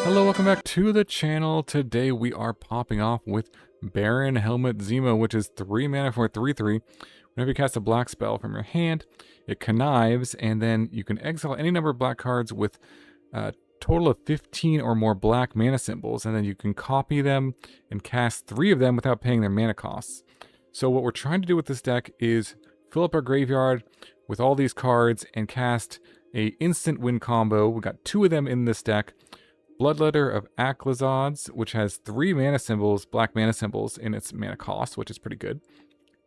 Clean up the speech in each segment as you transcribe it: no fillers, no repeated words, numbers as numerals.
Hello, welcome back to the channel. Today we are popping off with Baron Helmut Zemo, which is 3 mana for 3/3. Whenever you cast a black spell from your hand, it connives, and then you can exile any number of black cards with a total of 15 or more black mana symbols, and then you can copy them and cast 3 of them without paying their mana costs. So what we're trying to do with this deck is fill up our graveyard with all these cards and cast a instant win combo. We got 2 of them in this deck. Bloodletter of Aclazotz, which has 3 mana symbols, black mana symbols in its mana cost, which is pretty good.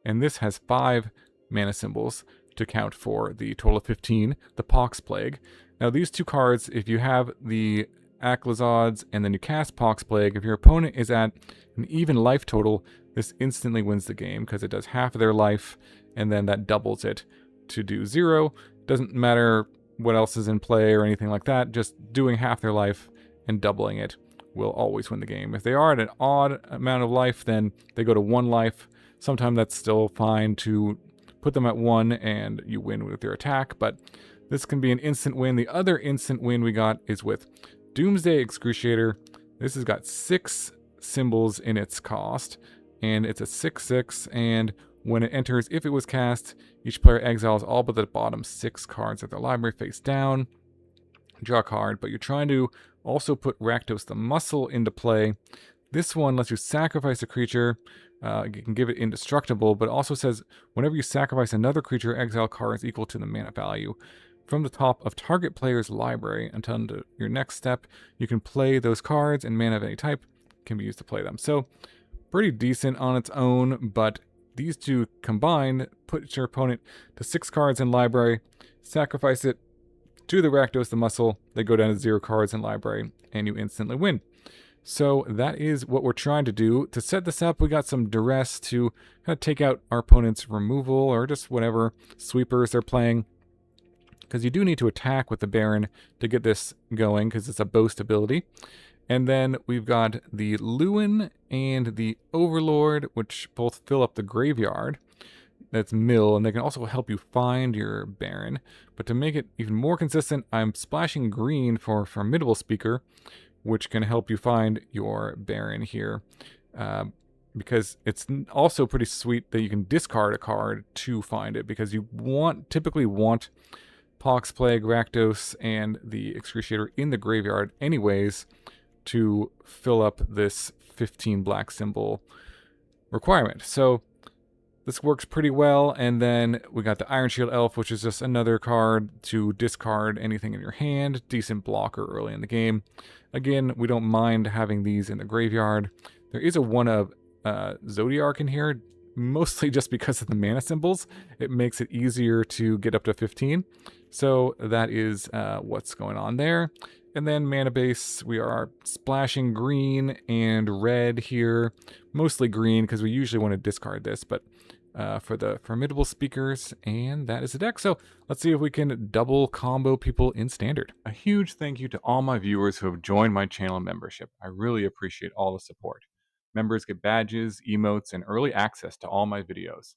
And this has 5 mana symbols to count for the total of 15, the Pox Plague. Now these 2 cards, if you have the Aclazotz and then you cast Pox Plague, if your opponent is at an even life total, this instantly wins the game because it does half of their life and then that doubles it to do 0. Doesn't matter what else is in play or anything like that, just doing half their life and doubling it will always win the game. If they are at an odd amount of life, then they go to 1 life. Sometimes that's still fine to put them at 1 and you win with your attack, but this can be an instant win. The other instant win we got is with Doomsday Excruciator. This has got 6 symbols in its cost, and it's a 6/6, and when it enters, if it was cast, each player exiles all but the bottom 6 cards of their library face down. Draw a card, but you're trying to also put Rakdos the Muscle into play. This one lets you sacrifice a creature. You can give it indestructible, but also says whenever you sacrifice another creature, exile cards equal to the mana value from the top of target player's library. Until your next step, you can play those cards, and mana of any type can be used to play them. So pretty decent on its own, but these 2 combined put your opponent to 6 cards in library, sacrifice it to the Rakdos the Muscle, they go down to 0 cards in library, and you instantly win. So that is what we're trying to do. To set this up, we got some Duress to kind of take out our opponent's removal, or just whatever sweepers they're playing. Because you do need to attack with the Baron to get this going, because it's a boast ability. And then we've got the Lluwen and the Overlord, which both fill up the graveyard. That's mill, and they can also help you find your Baron. But to make it even more consistent, I'm splashing green for Formidable Speaker, which can help you find your Baron here. Because it's also pretty sweet that you can discard a card to find it, because you typically want Pox Plague, Rakdos, and the Excruciator in the graveyard anyways to fill up this 15 black symbol requirement. So this works pretty well, and then we got the Iron Shield Elf, which is just another card to discard anything in your hand. Decent blocker early in the game. Again, we don't mind having these in the graveyard. There is a 1 of Zodiark in here, mostly just because of the mana symbols. It makes it easier to get up to 15. So that is what's going on there. And then mana base, we are splashing green and red here. Mostly green, because we usually want to discard this, but for the Formidable Speakers, and that is the deck. So let's see if we can double combo people in Standard. A huge thank you to all my viewers who have joined my channel membership. I really appreciate all the support. Members get badges, emotes, and early access to all my videos.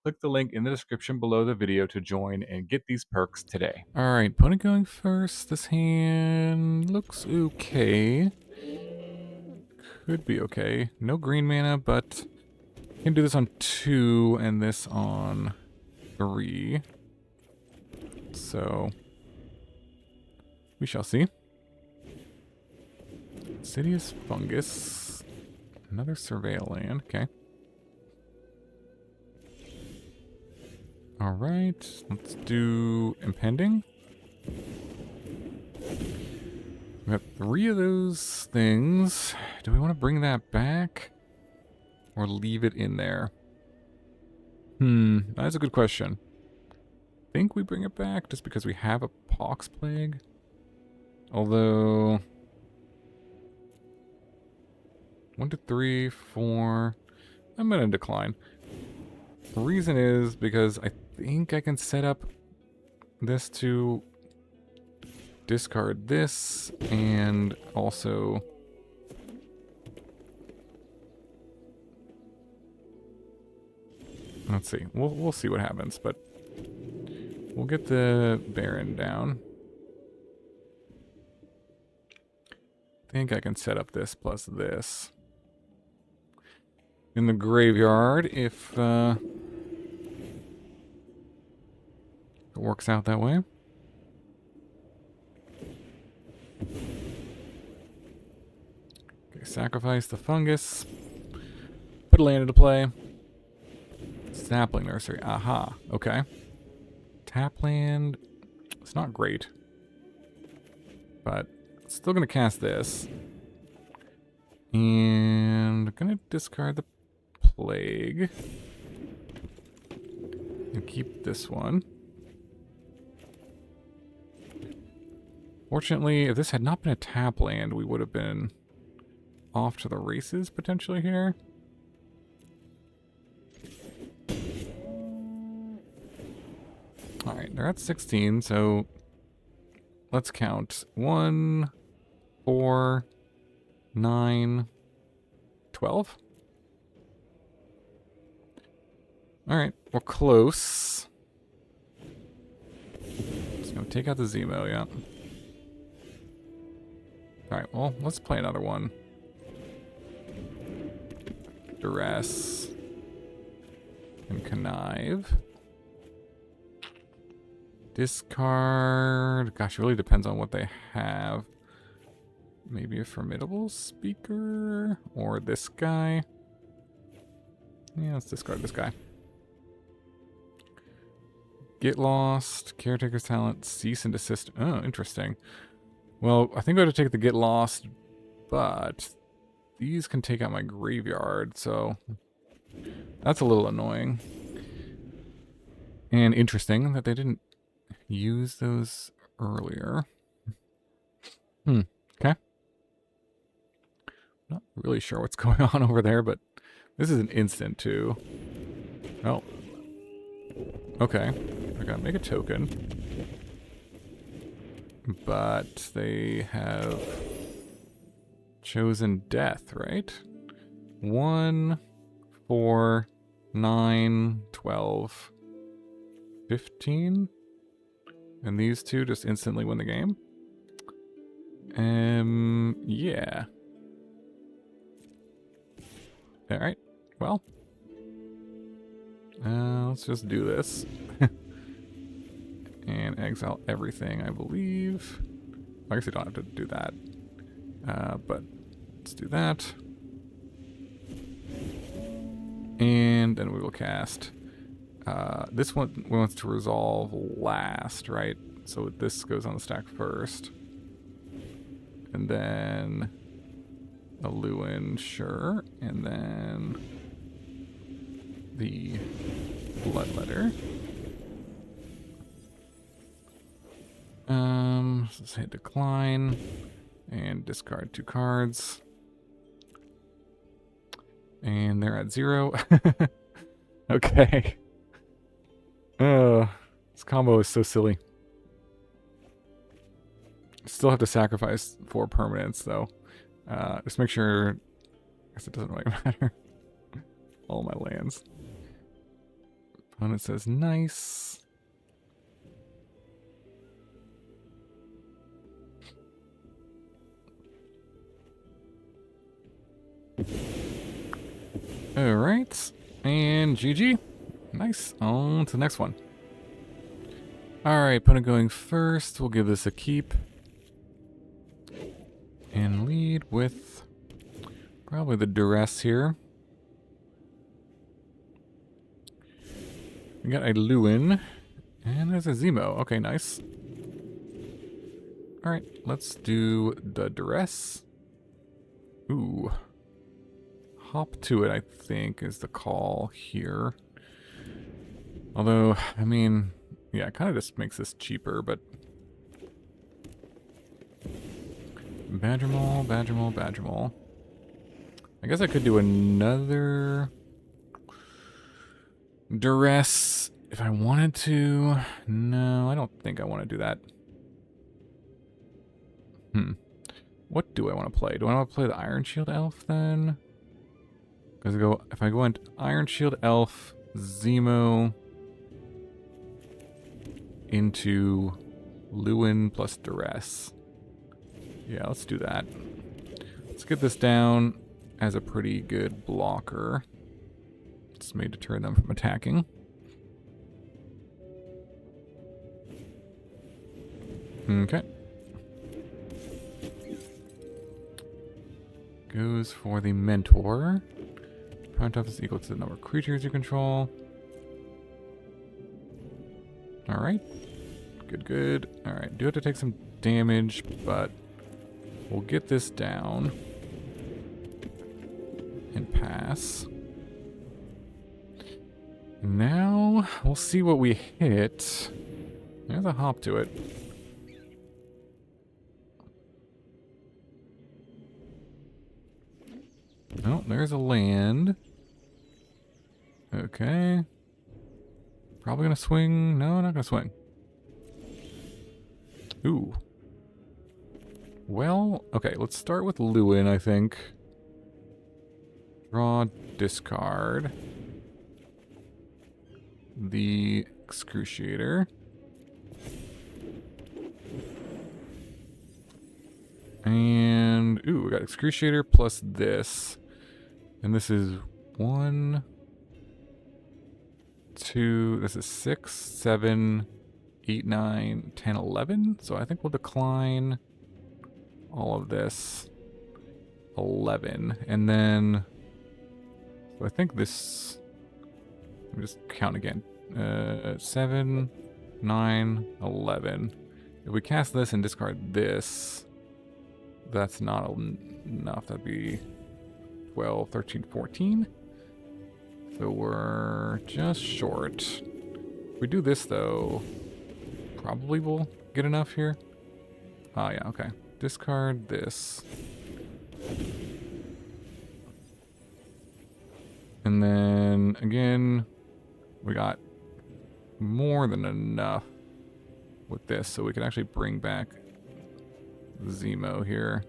Click the link in the description below the video to join and get these perks today. Alright, opponent going first. This hand looks okay. Could be okay. No green mana, but can do this on 2 and this on 3. So we shall see. Insidious Fungus. Another Surveil land. Okay. Alright, let's do Impending. We have 3 of those things. Do we want to bring that back? Or leave it in there? That's a good question. I think we bring it back just because we have a Pox Plague. Although 1, 2, 3, 4. I'm gonna decline. The reason is because I think I can set up this to discard this and also let's see. We'll see what happens, but we'll get the Baron down. think I can set up this plus this in the graveyard if it works out that way. Okay, sacrifice the fungus. Put a land into play. Sapling nursery. Aha. Okay. Tap land. It's not great. But still going to cast this. And going to discard the plague. And keep this one. Fortunately, if this had not been a tap land, we would have been off to the races potentially here. Alright, they're at 16, so let's count. 1, 4, 9, 12. Alright, we're close. Just gonna take out the Zemo, yeah. Alright, well, let's play another one. Duress. And Connive. Discard. Gosh, it really depends on what they have. Maybe a Formidable Speaker? Or this guy? Yeah, let's discard this guy. Get Lost. Caretaker's Talent. Cease and Desist. Oh, interesting. Well, I think I have to take the Get Lost, but these can take out my graveyard, so that's a little annoying. And interesting that they didn't use those earlier. Okay. Not really sure what's going on over there, but this is an instant too. Oh. Okay. I gotta make a token. But they have chosen death, right? 1, 4, 9, 12, 15. And these two just instantly win the game. Yeah. Alright, well. Let's just do this. And exile everything, I believe. I guess I don't have to do that. But let's do that. And then we will cast. This one wants to resolve last, right? So this goes on the stack first. And then a Lluwen, sure. And then the Bloodletter. Let's hit decline and discard 2 cards. And they're at 0. Okay. This combo is so silly. Still have to sacrifice 4 permanents though. Just make sure. I guess it doesn't really matter. All my lands. Opponent says nice. Alright, and GG. Nice, on to the next one. Alright, opponent going first. We'll give this a keep. And lead with probably the Duress here. We got a Lluwen, and there's a Zemo. Okay, nice. Alright, let's do the Duress. Ooh. Hop to it, I think, is the call here. Although, I mean, yeah, it kind of just makes this cheaper, but... Badgermaul, Badgermaul, Badgermaul. I guess I could do another... Duress if I wanted to. No, I don't think I want to do that. What do I want to play? Do I want to play the Iron Shield Elf then? Because if I go into Iron Shield Elf, Zemo, into Lluwen plus Duress. Yeah, let's do that. Let's get this down as a pretty good blocker. It's made to deter them from attacking. Okay. Goes for the Mentor. Power toughness equal to the number of creatures you control. Alright. Good, good. Alright, do have to take some damage, but we'll get this down. And pass. Now, we'll see what we hit. There's a hop to it. Oh, there's a land. Okay. Probably gonna swing. No, not gonna swing. Ooh. Well, okay, let's start with Lluwen, I think. Draw, discard. The Excruciator. And, ooh, we got Excruciator plus this. And this is 1, 2, this is 6, 7, 8, 9, 10, 11. So I think we'll decline all of this. 11. And then, so I think this, let me just count again. 7, 9, 11. If we cast this and discard this, that's not enough. That'd be 12, 13, 14. So we're just short. If we do this, though, probably we'll get enough here. Oh, yeah, okay. Discard this. And then, again, we got more than enough with this, so we can actually bring back Zemo here.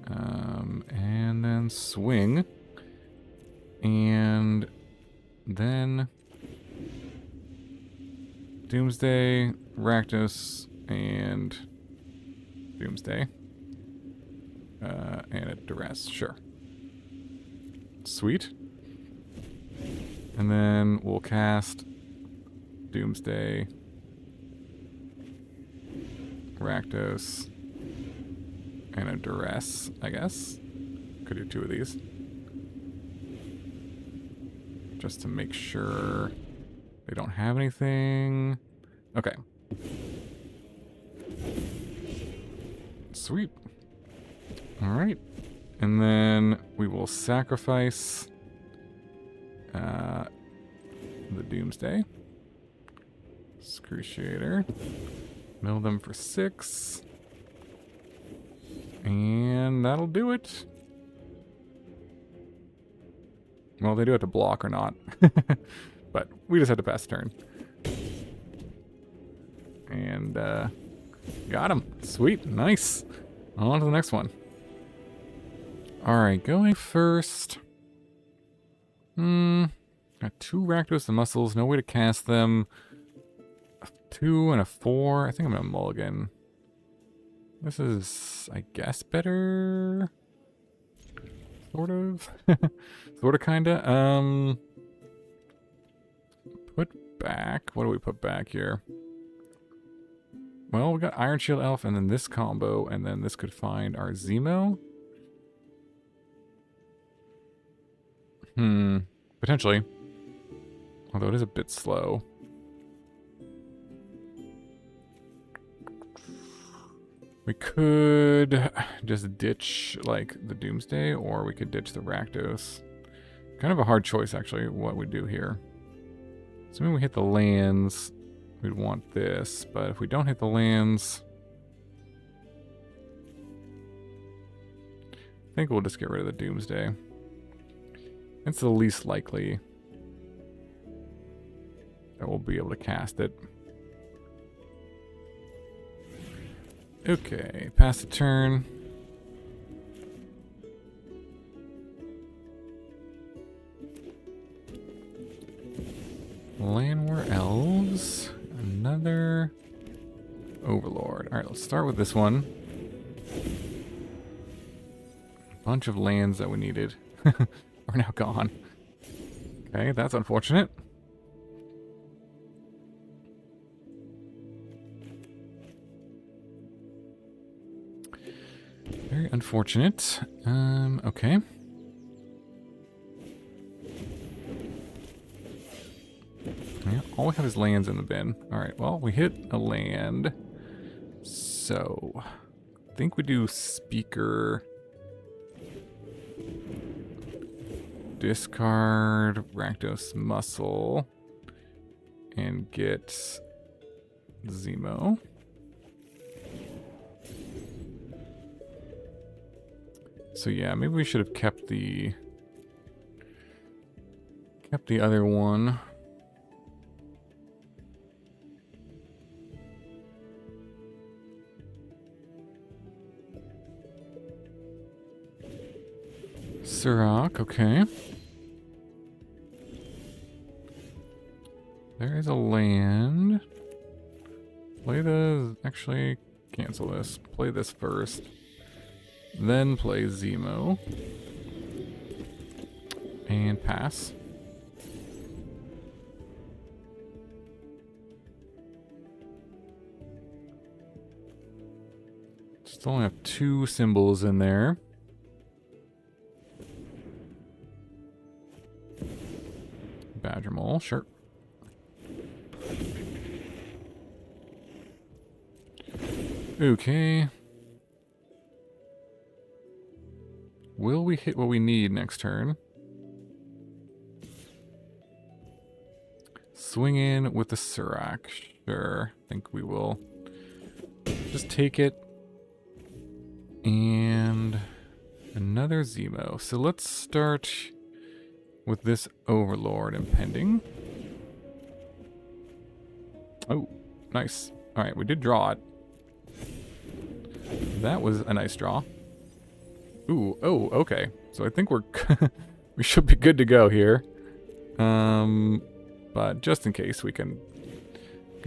And then swing. And then Doomsday, Rakdos, and Doomsday. And a Duress, sure. Sweet. And then we'll cast Doomsday, Rakdos, and a Duress, I guess. Could do 2 of these. Just to make sure they don't have anything. Okay. Sweet. Alright. And then we will sacrifice the Doomsday. Excruciator. Mill them for 6. And that'll do it. Well, they do have to block or not. But we just had to pass the turn. And got him. Sweet. Nice. On to the next one. Alright, going first. Got 2 Rakdos and Muscles. No way to cast them. A 2 and a 4. I think I'm going to mulligan. This is, I guess, better. Sort of. Sort of, kinda. Put back. What do we put back here? Well, we got Iron Shield Elf and then this combo, and then this could find our Zemo. Potentially. Although it is a bit slow. We could just ditch, like, the Doomsday, or we could ditch the Rakdos. Kind of a hard choice, actually, what we do here. Assuming we hit the lands, we'd want this, but if we don't hit the lands, I think we'll just get rid of the Doomsday. It's the least likely that we'll be able to cast it. Okay, pass the turn. Landwar Elves. Another Overlord. Alright, let's start with this one. bunch of lands that we needed are now gone. Okay, that's unfortunate. Very unfortunate. Okay. Yeah, all we have is lands in the bin. Alright, well, we hit a land. So, I think we do Speaker. Discard Rakdos Muscle. And get Zemo. So yeah, maybe we should have kept the other one. Zodiark, okay. There is a land. Play the... Actually, cancel this. Play this first. Then play Zemo. And pass. Still only have 2 symbols in there. Badger Mole, sure. Okay. Will we hit what we need next turn? Swing in with the Zodiark. Sure. I think we will just take it. And another Zemo. So let's start with this Overlord impending. Oh, nice. Alright, we did draw it. That was a nice draw. Ooh, oh, okay. So I think we're we should be good to go here. But just in case we can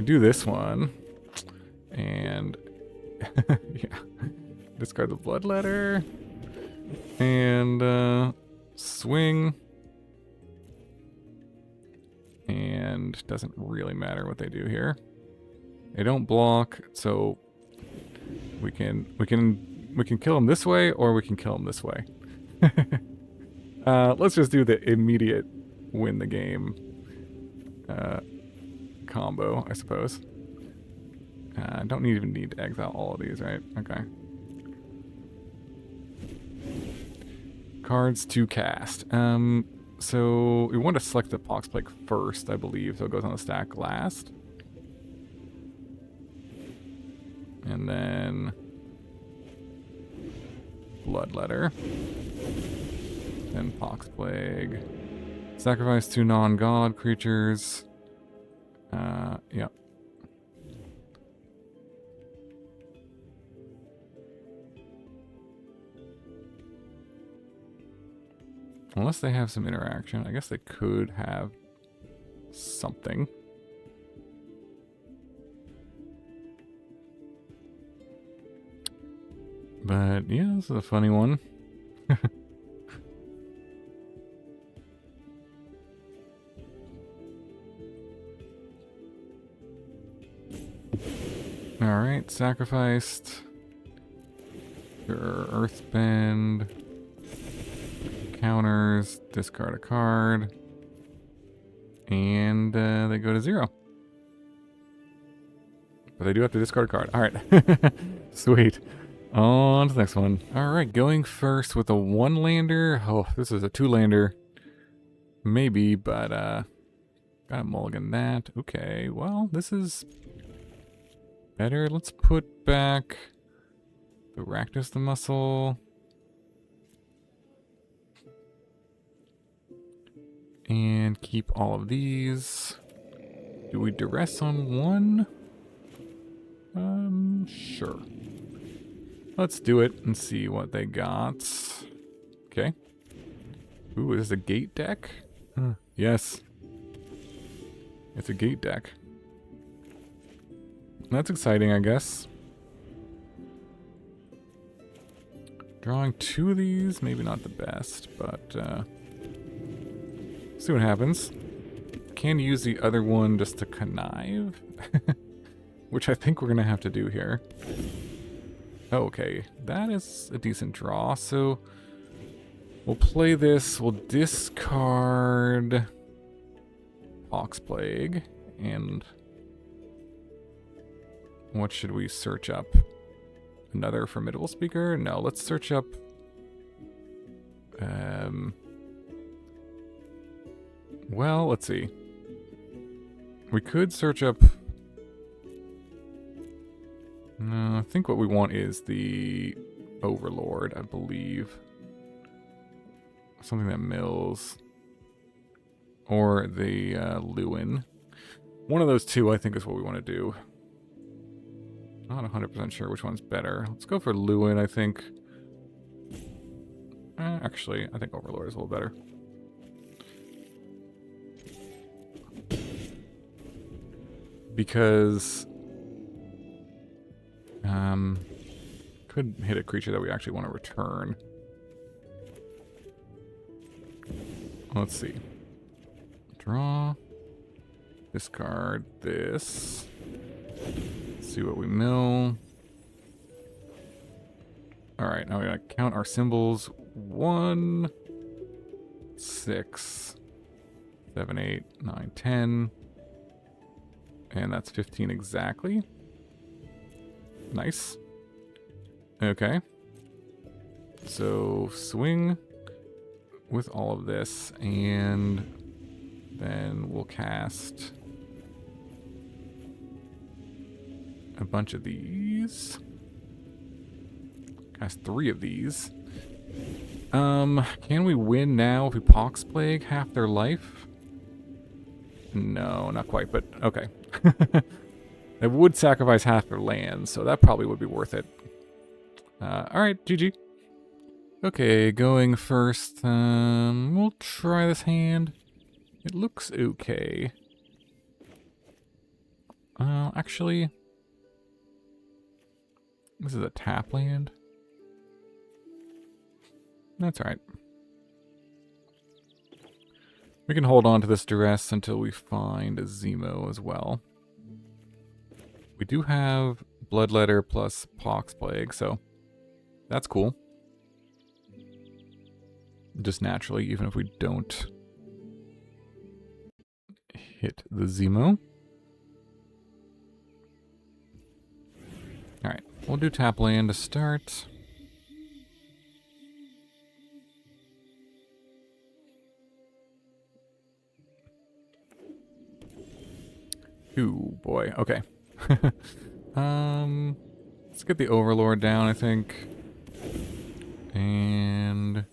do this one. And yeah. Discard the Bloodletter. And swing. And doesn't really matter what they do here. They don't block, so we can kill them this way, or we can kill them this way. Let's just do the immediate win the game combo, I suppose. Don't even need to exile all of these, right? Okay. Cards to cast. So we want to select the Pox Plague first, I believe, so it goes on the stack last. And then Bloodletter. Then Pox Plague. Sacrifice 2 non-god creatures. Yep. Unless they have some interaction. I guess they could have something. But yeah, this is a funny one. Alright, sacrificed. Your Earthbend. Counters, discard a card. And they go to 0. But they do have to discard a card. Alright. Sweet. On to the next one. Alright, going first with a 1-lander. Oh, this is a 2-lander. Maybe, but gotta mulligan that. Okay, well, this is better. Let's put back the Rakdos the Muscle. And keep all of these. Do we duress on 1? Sure. Let's do it and see what they got. Okay. Ooh, is this a gate deck? Huh. Yes. It's a gate deck. That's exciting, I guess. Drawing 2 of these, maybe not the best, but see what happens. Can use the other one just to connive, which I think we're going to have to do here. Okay, that is a decent draw, so we'll play this, we'll discard Pox Plague, and what should we search up? Another Formidable Speaker? No, let's search up... well, let's see. We could search up... no, I think what we want is the Overlord, I believe. Something that mills. Or the Lluwen. One of those two, I think, is what we want to do. Not 100% sure which one's better. Let's go for Lluwen, I think. Actually, I think Overlord is a little better. Because... could hit a creature that we actually want to return. Let's see. Draw. Discard this. See what we mill. Alright, now we gotta count our symbols. 1, 6, 7, 8, 9, 10. And that's 15 exactly. Nice. Okay. So swing with all of this, and then we'll cast a bunch of these. Cast 3 of these. Can we win now if we Pox Plague half their life? No, not quite, but okay. It would sacrifice half their land, so that probably would be worth it. Alright, GG. Okay, going first, we'll try this hand. It looks okay. Actually, this is a tap land. That's alright. We can hold on to this Duress until we find a Zemo as well. We do have Bloodletter plus Pox Plague, so that's cool. Just naturally, even if we don't hit the Zemo. Alright, we'll do tap land to start. Ooh, boy. Okay. Let's get the Overlord down, I think. And...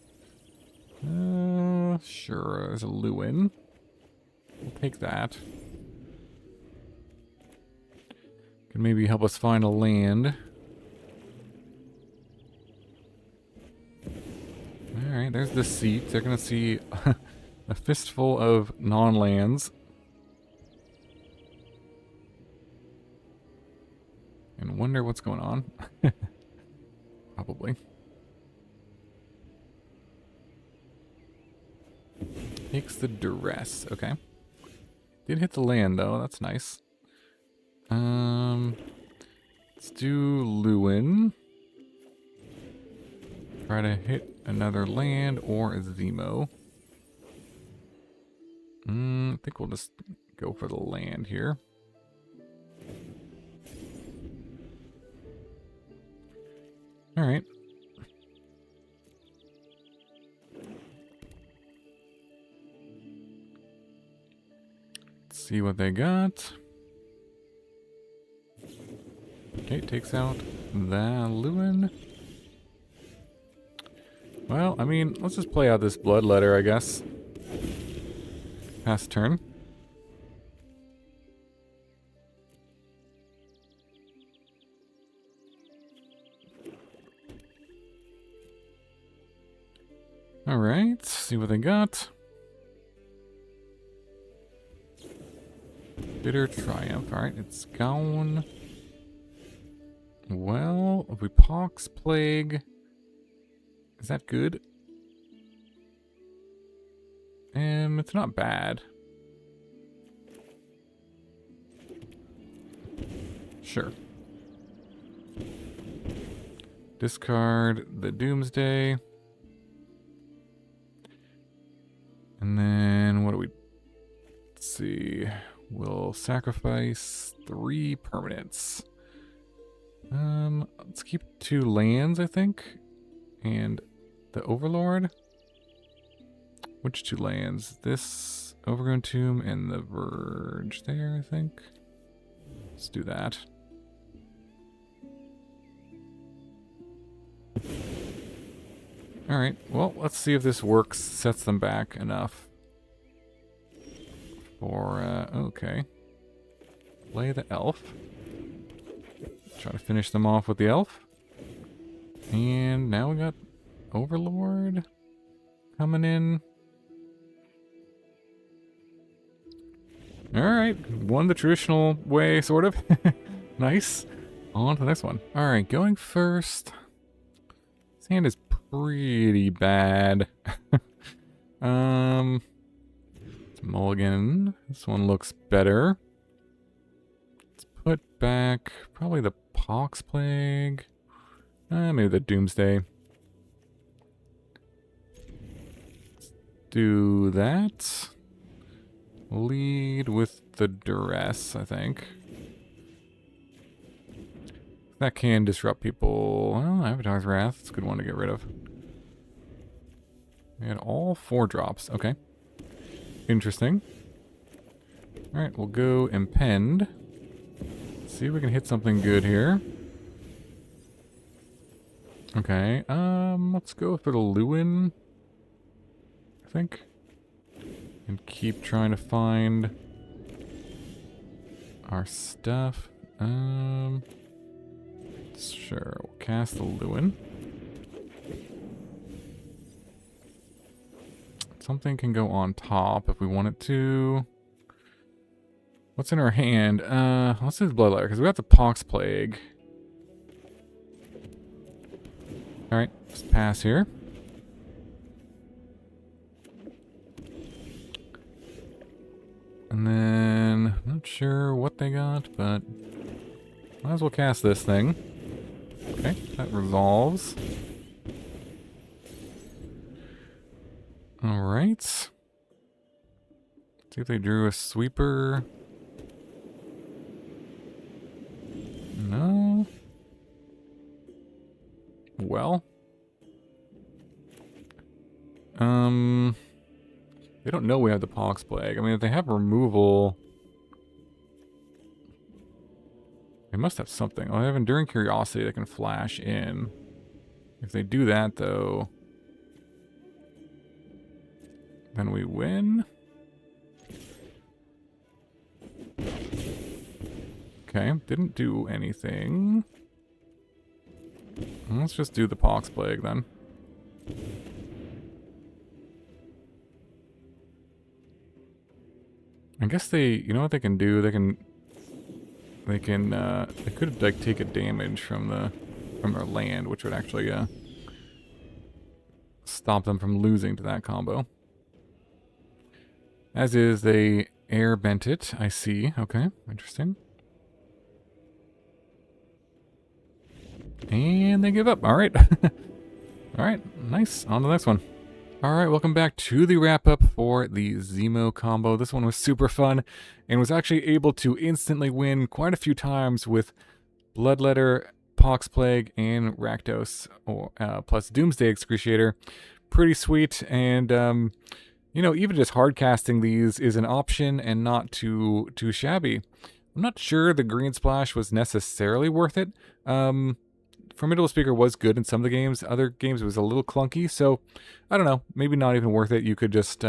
sure, there's a Lluwen. We'll take that. Can maybe help us find a land. Alright, there's the seat. They're gonna see a fistful of non-lands. And wonder what's going on. Probably. Takes the Duress. Okay. Did hit the land though. That's nice. Let's do Lluwen. Try to hit another land or a Zemo. I think we'll just go for the land here. Alright. Let's see what they got. Okay, takes out the Lluwen. Well, I mean, let's just play out this Bloodletter, I guess. Pass turn. Alright, see what they got. Bitter Triumph. Alright, it's gone. Well, if we Pox Plague, Is that good? It's not bad. Sure. Discard the Doomsday. And then what do we... Let's see. We'll sacrifice 3 permanents. Let's keep 2 lands, I think. And the Overlord. Which 2 lands? This Overgrown Tomb and the Verge there, I think. Let's do that. Alright, well, let's see if this works, sets them back enough. For, okay. Play the elf. Try to finish them off with the elf. And now we got Overlord coming in. Alright, won the traditional way, sort of. Nice. On to the next one. Alright, going first. This hand is pretty bad. Let's mulligan. This one looks better. Let's put back probably the Pox Plague. Maybe the Doomsday. Let's do that. Lead with the Duress, I think. That can disrupt people. Well, Avatar's Wrath. It's a good one to get rid of. We had all 4 drops. Okay. Interesting. Alright, we'll go Impend. See if we can hit something good here. Okay, let's go for the Lluwen, I think. And keep trying to find our stuff. Sure, we'll cast the Lluwen. Something can go on top if we want it to. What's in our hand? Let's do the Bloodletter, because we got the Pox Plague. Alright, just pass here. And then, not sure what they got, but might as well cast this thing. Okay, that resolves. Alright. See if they drew a sweeper. No. Well. They don't know we have the Pox Plague. I mean, if they have removal... They must have something. Oh, they have Enduring Curiosity that can flash in. If they do that, though... Then we win. Okay, didn't do anything. Let's just do the Pox Plague then. I guess they, you know what they can do? They could like take a damage from their land, which would actually stop them from losing to that combo. As is, they air bent it. I see. Okay, interesting. And they give up. All right. All right, nice. On to the next one. All right, welcome back to the wrap-up for the Zemo combo. This one was super fun and was actually able to instantly win quite a few times with Bloodletter, Pox Plague, and Rakdos, plus Doomsday Excruciator. Pretty sweet, and you know, even just hard casting these is an option and not too shabby. I'm not sure the green splash was necessarily worth it. Formidable Speaker was good in some of the games. Other games it was a little clunky, so I don't know. Maybe not even worth it. You could just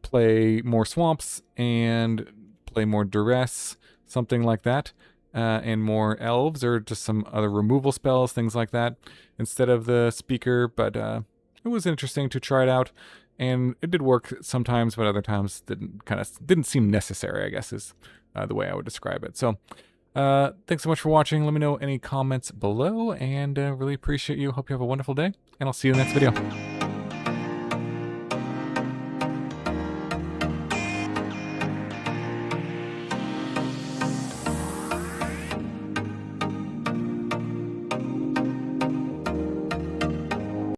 play more swamps and play more Duress, something like that, and more elves or just some other removal spells, things like that, instead of the speaker. But it was interesting to try it out, and it did work sometimes, but other times didn't seem necessary, I guess is the way I would describe it. So Thanks so much for watching. Let me know any comments below, and really appreciate you. Hope you have a wonderful day, and I'll see you in the next video.